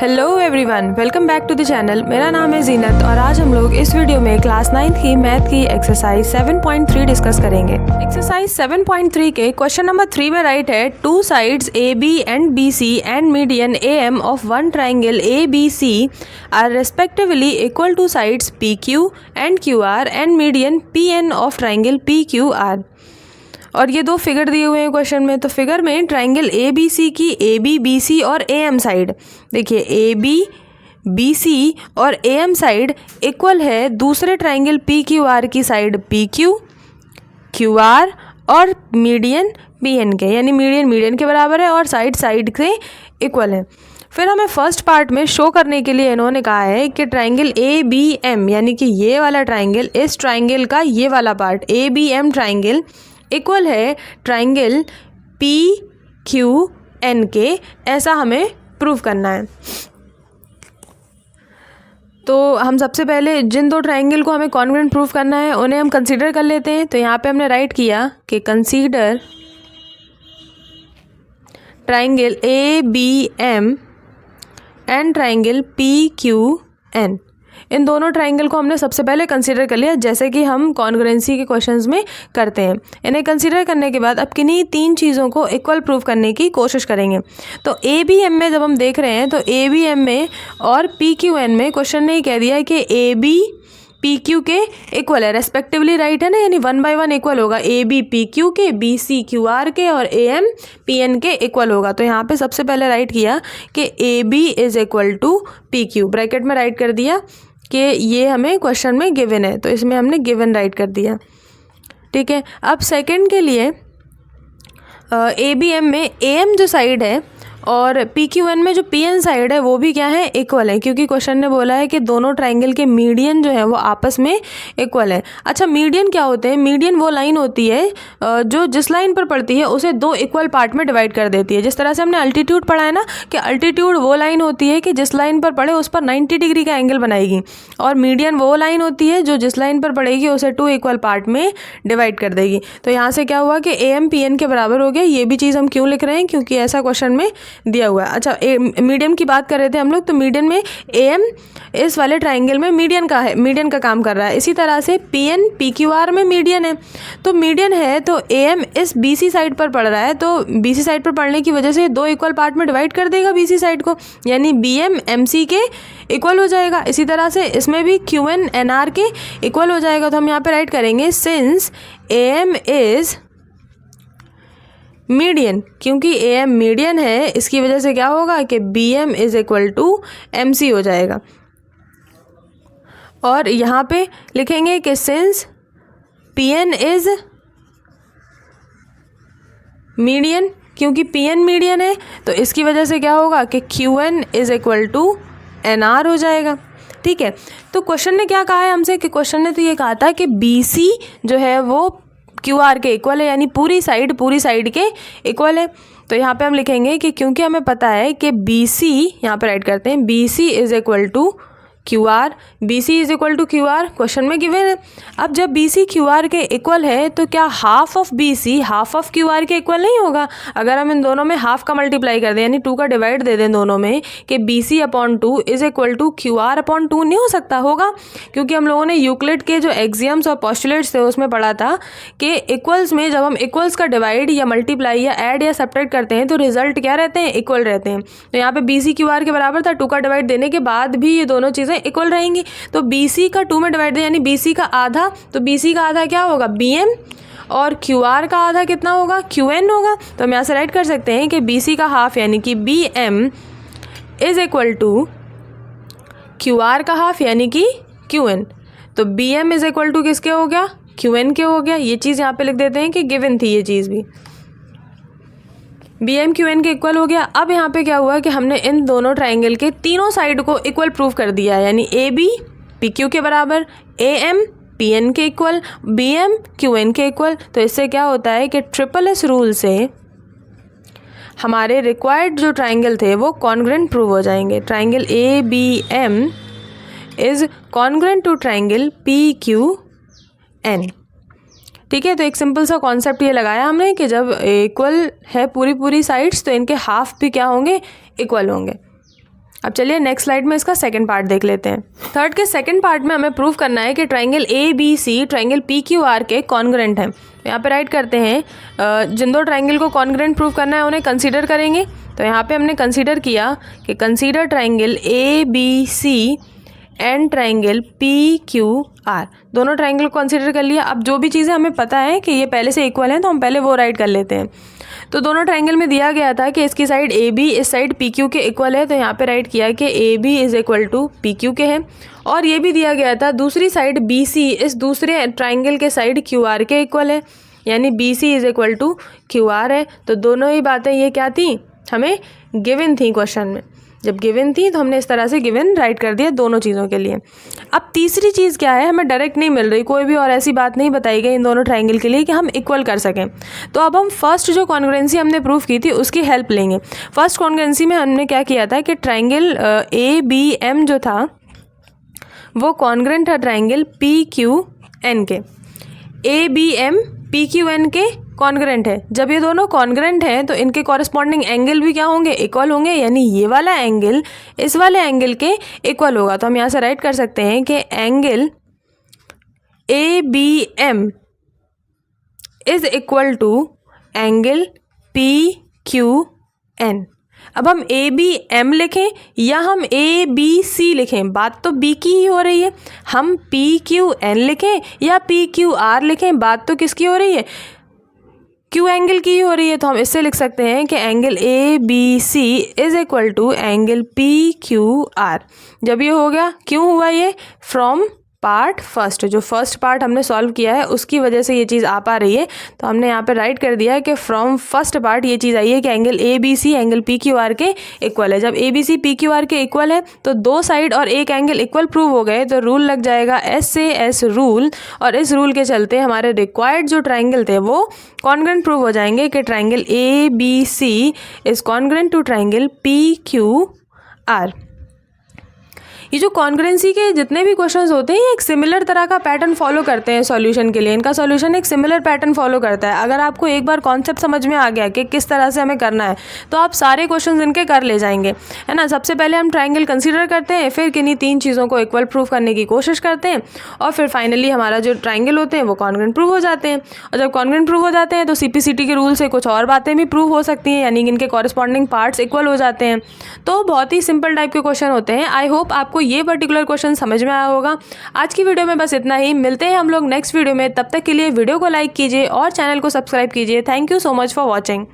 Hello everyone, welcome back to the channel. मेरा नाम है जीनत और आज हम लोग इस वीडियो में क्लास 9 की मैथ की एक्सरसाइज 7.3 डिस्कस करेंगे। एक्सरसाइज 7.3 के क्वेश्चन नंबर 3 में राइट है, two sides A B and B C and median A M of one triangle A B C are respectively equal to sides P Q and Q R and median P N of triangle P Q R. और ये दो figure दिए हुए हैं question में। तो figure में triangle A B सी की ए बी बी सी और ए एम साइड, देखिए ए बी बी सी और ए एम साइड इक्वल है दूसरे ट्राइंगल पी क्यू आर की side P Q Q R और मीडियन पी एन के, यानी मीडियन मीडियन के बराबर है और साइड साइड से इक्वल है। फिर हमें फर्स्ट पार्ट में शो करने के लिए इन्होंने कहा है कि ट्राइंगल ए बी एम, यानी कि ये वाला ट्राइंगल, इस ट्राइंगल का ये वाला part A B M triangle equal है ट्राइंगल पी क्यू एन के, ऐसा हमें प्रूव करना है। तो हम सबसे पहले जिन दो ट्राइंगल को हमें कॉन्ग्रुएंट प्रूव करना है उन्हें हम कंसीडर कर लेते हैं। तो यहाँ पे हमने राइट किया कि consider triangle A B M and triangle P Q N. इन दोनों ट्राइंगल को हमने सबसे पहले कंसीडर कर लिया, जैसे कि हम कॉन्ग्रुएंसी के क्वेश्चंस में करते हैं। इन्हें कंसीडर करने के बाद अब किन्हीं तीन चीज़ों को इक्वल प्रूव करने की कोशिश करेंगे। तो ए बी एम में जब हम देख रहे हैं तो ए बी एम में और पी क्यू एन में क्वेश्चन ने कह दिया है कि ए बी पी क्यू के इक्वल है, रेस्पेक्टिवली राइट है ना, यानी 1 by 1 इक्वल होगा। ए बी पी क्यू के, बी सी क्यू आर के और ए एम पी एन के इक्वल होगा। तो यहाँ पे सबसे पहले राइट किया कि A B is equal to P Q, bracket में राइट कर दिया कि ये हमें क्वेश्चन में गिवन है, तो इसमें हमने गिवन राइट कर दिया। ठीक है, अब सेकंड के लिए ए बी एम में ए एम जो साइड है और पी क्यू एन में जो पी एन साइड है वो भी क्या है, इक्वल है, क्योंकि क्वेश्चन ने बोला है कि दोनों ट्राइंगल के मीडियन जो है वो आपस में इक्वल है। अच्छा, मीडियन क्या होते हैं? मीडियन वो लाइन होती है जो जिस लाइन पर पड़ती है उसे दो इक्वल पार्ट में डिवाइड कर देती है। जिस तरह से हमने अल्टीट्यूड पढ़ा है ना कि अल्टीट्यूड वो लाइन होती है कि जिस लाइन पर पड़े उस पर 90 डिग्री का एंगल बनाएगी, और मीडियन वो लाइन होती है जो जिस लाइन पर पड़ेगी उसे 2 इक्वल पार्ट में डिवाइड कर देगी। तो यहाँ से क्या हुआ कि ए एम पी एन के बराबर हो गया। ये भी चीज़ हम क्यों लिख रहे हैं? क्योंकि ऐसा क्वेश्चन में दिया हुआ है। अच्छा, मीडियन की बात कर रहे थे हम लोग, तो मीडियन में ए एम इस वाले ट्राइंगल में मीडियन का काम कर रहा है। इसी तरह से P N P Q R में मीडियन है, तो मीडियन है तो ए एम इस बी सी साइड पर पड़ रहा है, तो बी सी साइड पर पड़ने की वजह से 2 इक्वल पार्ट में डिवाइड कर देगा बी सी साइड को, यानी बी एम एम सी के इक्वल हो जाएगा। इसी तरह से इसमें भी क्यू एन एन आर के इक्वल हो जाएगा। तो हम यहाँ पे राइट करेंगे since A M is median, क्योंकि ए एम मीडियन है इसकी वजह से क्या होगा कि B M is equal to M C हो जाएगा। और यहाँ पे लिखेंगे कि since P N is median, क्योंकि पी एन मीडियन है तो इसकी वजह से क्या होगा कि Q N is equal to N R हो जाएगा। ठीक है, तो क्वेश्चन ने क्या कहा है हमसे कि क्वेश्चन ने तो ये कहा था कि बी सी जो है वो क्यू आर के इक्वल है, यानी पूरी साइड के इक्वल है। तो यहाँ पे हम लिखेंगे कि क्योंकि हमें पता है कि बी सी, यहाँ पे राइट करते हैं, B C is equal to Q R, B C is equal to Q R question में गिवन है। अब जब बी सी क्यू आर के इक्वल है तो क्या half of B C half of Q R के इक्वल नहीं होगा? अगर हम इन दोनों में हाफ का मल्टीप्लाई कर दें, यानी 2 का डिवाइड दे दें दोनों में, कि B C upon 2 is equal to Q R upon 2 नहीं हो सकता? होगा, क्योंकि हम लोगों ने यूक्लिड के जो एग्जियम्स और पोस्टुलेट्स थे उसमें पढ़ा था कि इक्वल्स में जब हम इक्वल्स का डिवाइड या मल्टीप्लाई या ऐड या सब्ट्रैक्ट करते हैं तो रिजल्ट क्या रहते हैं, इक्वल रहते हैं। तो यहाँ पे बी सी क्यू आर के बराबर था, 2 का डिवाइड देने के बाद भी ये दोनों चीज़ें इक्वल रहेंगी। तो बी सी का 2 में डिवाइड दें, यानी बी सी का आधा, तो बी सी का आधा क्या होगा, बी एम, और क्यू आर का आधा कितना होगा, क्यू एन होगा। तो हम यहाँ से राइट कर सकते हैं कि बी सी का हाफ यानी कि B M is equal to Q R का हाफ यानी कि क्यू एन। तो B M is equal to किसके हो गया, क्यू एन के हो गया। ये चीज़ यहाँ पे लिख देते हैं कि गिवन थी, ये चीज़ भी बी एम क्यू एन के इक्वल हो गया। अब यहाँ पे क्या हुआ कि हमने इन दोनों ट्राइंगल के तीनों साइड को इक्वल प्रूव कर दिया है, यानी ए बी पी क्यू के बराबर, ए एम पी एन के equal, B M Q N के इक्वल। तो इससे क्या होता है कि ट्रिपल एस रूल से हमारे रिक्वायर्ड जो ट्राइंगल थे वो कॉन्ग्रुएंट प्रूव हो जाएंगे। Triangle A B M is congruent to triangle P Q N. ठीक है, तो एक सिंपल सा कॉन्सेप्ट ये लगाया हमने कि जब इक्वल है पूरी साइड्स तो इनके हाफ भी क्या होंगे, इक्वल होंगे। अब चलिए नेक्स्ट स्लाइड में इसका सेकंड पार्ट देख लेते हैं। थर्ड के सेकंड पार्ट में हमें प्रूव करना है कि ट्राइंगल ABC ट्राइंगल PQR के कॉन्ग्रुएंट हैं। यहाँ पे राइट करते हैं, जिन दो ट्राइंगल को कॉन्ग्रुएंट प्रूव करना है उन्हें कंसीडर करेंगे। तो यहाँ पे हमने कंसीडर किया कि consider triangle ABC and triangle PQR, दोनों ट्राइंगल को कंसीडर कर लिया। अब जो भी चीज़ें हमें पता है कि ये पहले से इक्वल हैं तो हम पहले वो राइट कर लेते हैं। तो दोनों ट्राइंगल में दिया गया था कि इसकी साइड AB इस साइड PQ के इक्वल है, तो यहाँ पे राइट किया कि AB is equal to PQ के है। और ये भी दिया गया था दूसरी साइड BC इस दूसरे ट्राइंगल के साइड QR के इक्वल है, यानी BC is equal to QR है। तो दोनों ही बातें ये क्या थी, हमें गिवन थी क्वेश्चन में। जब गिवन थी तो हमने इस तरह से गिवन राइट कर दिया दोनों चीज़ों के लिए। अब तीसरी चीज़ क्या है, हमें डायरेक्ट नहीं मिल रही, कोई भी और ऐसी बात नहीं बताई गई इन दोनों ट्राइंगल के लिए कि हम इक्वल कर सकें। तो अब हम फर्स्ट जो कॉन्ग्रुएंसी हमने प्रूव की थी उसकी हेल्प लेंगे। फर्स्ट कॉन्ग्रुएंसी में हमने क्या किया था कि ट्राइंगल ABM जो था वो कॉन्ग्रुएंट था ट्राइंगल PQN के। ABM PQN के कॉन्ग्रुएंट है। जब ये दोनों कॉन्ग्रुएंट हैं तो इनके कॉरेस्पॉन्डिंग एंगल भी क्या होंगे, इक्वल होंगे, यानी ये वाला एंगल इस वाले एंगल के इक्वल होगा। तो हम यहाँ से राइट कर सकते हैं कि angle ABM is equal to angle PQN। अब हम ABM लिखें या हम ABC लिखें, बात तो B की ही हो रही है। हम PQN लिखें या PQR लिखें, बात तो किसकी हो रही है, Q एंगल की ही हो रही है। तो हम इससे लिख सकते हैं कि angle ABC is equal to angle PQR। जब ये हो गया, क्यों हुआ ये, फ्रॉम पार्ट फर्स्ट, जो फर्स्ट पार्ट हमने सॉल्व किया है उसकी वजह से ये चीज़ आ पा रही है। तो हमने यहाँ पे राइट कर दिया है कि फ्रॉम फर्स्ट पार्ट ये चीज़ आई है कि एंगल ABC एंगल PQR के इक्वल है। जब ABC PQR के इक्वल है तो दो साइड और एक एंगल इक्वल प्रूव हो गए, तो रूल लग जाएगा SAS रूल, और इस रूल के चलते हमारे रिक्वायर्ड जो ट्राइंगल थे वो कॉन्ग्रुएंट प्रूव हो जाएंगे कि triangle ABC is congruent to triangle PQR। ये जो कॉन्ग्रुएंसी के जितने भी क्वेश्चंस होते हैं ये एक सिमिलर तरह का पैटर्न फॉलो करते हैं सॉल्यूशन के लिए। इनका सॉल्यूशन एक सिमिलर पैटर्न फॉलो करता है। अगर आपको एक बार कॉन्सेप्ट समझ में आ गया कि किस तरह से हमें करना है तो आप सारे क्वेश्चंस इनके कर ले जाएंगे, है ना। सबसे पहले हम ट्राइंगल कंसीडर करते हैं, फिर किन्हीं तीन चीज़ों को इक्वल प्रूव करने की कोशिश करते हैं, और फिर फाइनली हमारा जो ट्राइंगल होते हैं वो कॉन्ग्रुएंट प्रूव हो जाते हैं। और जब कॉन्ग्रुएंट प्रूव हो जाते हैं तो CPCT के रूल से कुछ और बातें भी प्रूव हो सकती हैं, यानी कि इनके कॉरेस्पॉन्डिंग पार्ट्स इक्वल हो जाते हैं। तो बहुत ही सिंपल टाइप के क्वेश्चन होते हैं। आई होप आपको ये पर्टिकुलर क्वेश्चन समझ में आया होगा। आज की वीडियो में बस इतना ही, मिलते हैं हम लोग नेक्स्ट वीडियो में। तब तक के लिए वीडियो को लाइक कीजिए और चैनल को सब्सक्राइब कीजिए। Thank you so much for watching.